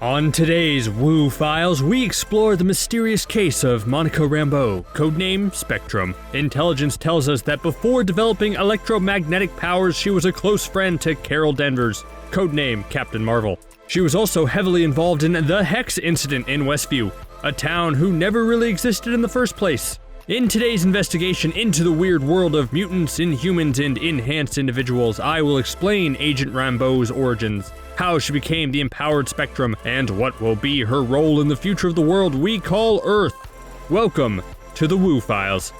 On today's Woo Files, we explore the mysterious case of Monica Rambeau, codename Spectrum. Intelligence tells us that before developing electromagnetic powers, she was a close friend to Carol Devenr's, codename Captain Marvel. She was also heavily involved in the Hex Incident in Westview, a town who never really existed in the first place. In today's investigation into the weird world of mutants, inhumans, and enhanced individuals, I will explain Agent Rambeau's origins, how she became the empowered Spectrum, and what will be her role in the future of the world we call Earth. Welcome to the Woo Files.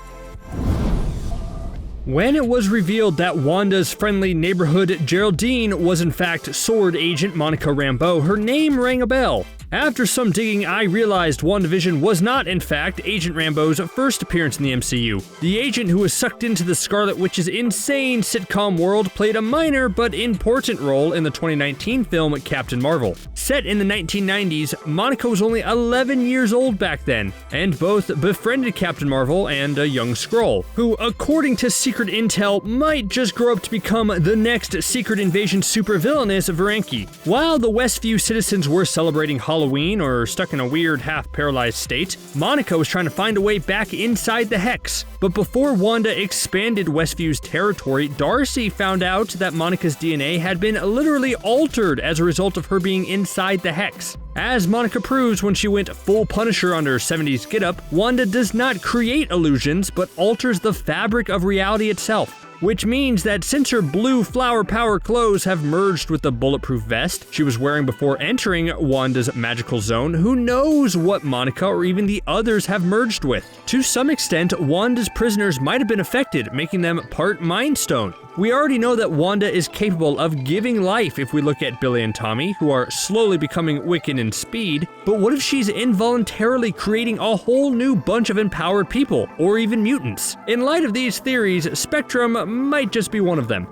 When it was revealed that Wanda's friendly neighborhood Geraldine was in fact S.W.O.R.D agent Monica Rambeau, her name rang a bell. After some digging, I realized WandaVision was not, in fact, Agent Rambeau's first appearance in the MCU. The agent who was sucked into the Scarlet Witch's insane sitcom world played a minor but important role in the 2019 film Captain Marvel. Set in the 1990s, Monica was only 11 years old back then, and both befriended Captain Marvel and a young Skrull, who, according to secret intel, might just grow up to become the next Secret Invasion supervillainess Varanki. While the Westview citizens were celebrating Halloween or stuck in a weird half-paralyzed state, Monica was trying to find a way back inside the Hex. But before Wanda expanded Westview's territory, Darcy found out that Monica's DNA had been literally altered as a result of her being inside the Hex. As Monica proves when she went full Punisher on her 70s getup, Wanda does not create illusions, but alters the fabric of reality itself. Which means that since her blue flower power clothes have merged with the bulletproof vest she was wearing before entering Wanda's magical zone, who knows what Monica or even the others have merged with? To some extent, Wanda's prisoners might have been affected, making them part Mind Stone. We already know that Wanda is capable of giving life if we look at Billy and Tommy, who are slowly becoming Wiccan in speed, but what if she's involuntarily creating a whole new bunch of empowered people, or even mutants? In light of these theories, Spectrum might just be one of them.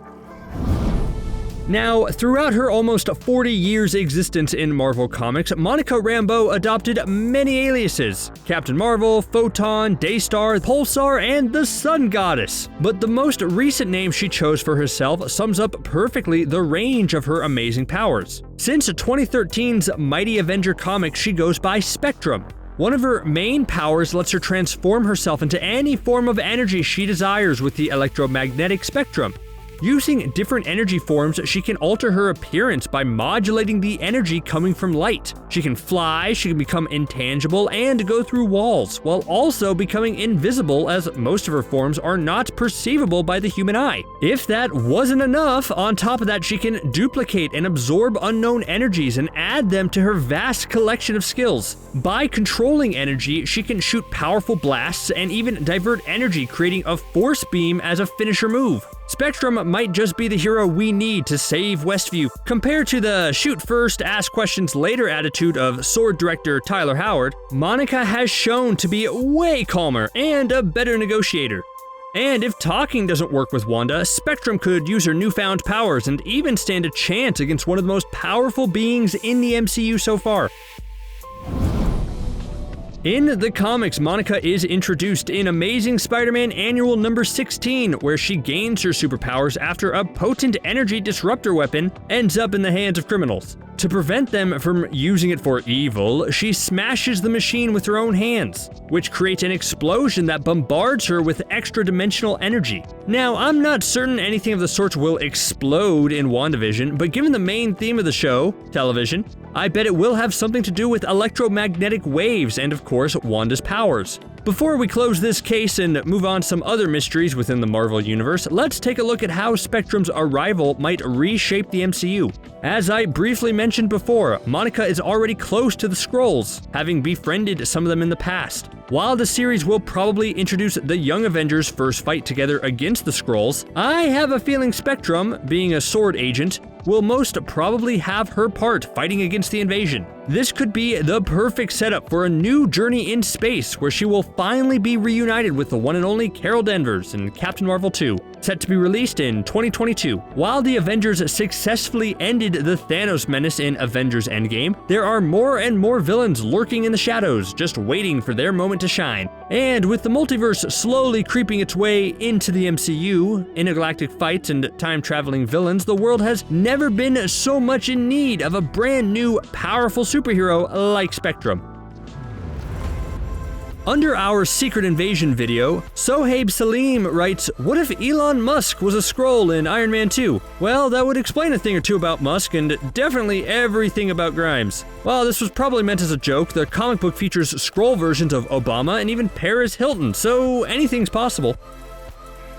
Now, throughout her almost 40 years existence in Marvel Comics, Monica Rambeau adopted many aliases: Captain Marvel, Photon, Daystar, Pulsar, and the Sun Goddess. But the most recent name she chose for herself sums up perfectly the range of her amazing powers. Since 2013's Mighty Avenger comic, she goes by Spectrum. One of her main powers lets her transform herself into any form of energy she desires with the electromagnetic spectrum. Using different energy forms, she can alter her appearance by modulating the energy coming from light. She can fly, she can become intangible, and go through walls, while also becoming invisible, as most of her forms are not perceivable by the human eye. If that wasn't enough, on top of that, she can duplicate and absorb unknown energies and add them to her vast collection of skills. By controlling energy, she can shoot powerful blasts and even divert energy, creating a force beam as a finisher move. Spectrum might just be the hero we need to save Westview. Compared to the shoot first, ask questions later attitude of S.W.O.R.D director Tyler Howard, Monica has shown to be way calmer and a better negotiator. And if talking doesn't work with Wanda, Spectrum could use her newfound powers and even stand a chance against one of the most powerful beings in the MCU so far. In the comics, Monica is introduced in Amazing Spider-Man Annual number 16, where she gains her superpowers after a potent energy disruptor weapon ends up in the hands of criminals. To prevent them from using it for evil, she smashes the machine with her own hands, which creates an explosion that bombards her with extra-dimensional energy. Now, I'm not certain anything of the sort will explode in WandaVision, but given the main theme of the show, television, I bet it will have something to do with electromagnetic waves and, of course, Wanda's powers. Before we close this case and move on to some other mysteries within the Marvel Universe, let's take a look at how Spectrum's arrival might reshape the MCU. As I briefly mentioned before, Monica is already close to the Skrulls, having befriended some of them in the past. While the series will probably introduce the Young Avengers' first fight together against the Skrulls, I have a feeling Spectrum, being a S.W.O.R.D agent, will most probably have her part fighting against the invasion. This could be the perfect setup for a new journey in space where she will finally be reunited with the one and only Carol Devenr in Captain Marvel 2, set to be released in 2022. While the Avengers successfully ended the Thanos menace in Avengers Endgame, there are more and more villains lurking in the shadows, just waiting for their moment to shine. And with the multiverse slowly creeping its way into the MCU, intergalactic fights and time-traveling villains, the world has never been so much in need of a brand new, powerful superhero like Spectrum. Under our Secret Invasion video, Sohaib Salim writes, "What if Elon Musk was a Skrull in Iron Man 2? Well, that would explain a thing or two about Musk and definitely everything about Grimes." While this was probably meant as a joke, the comic book features Skrull versions of Obama and even Paris Hilton, so anything's possible.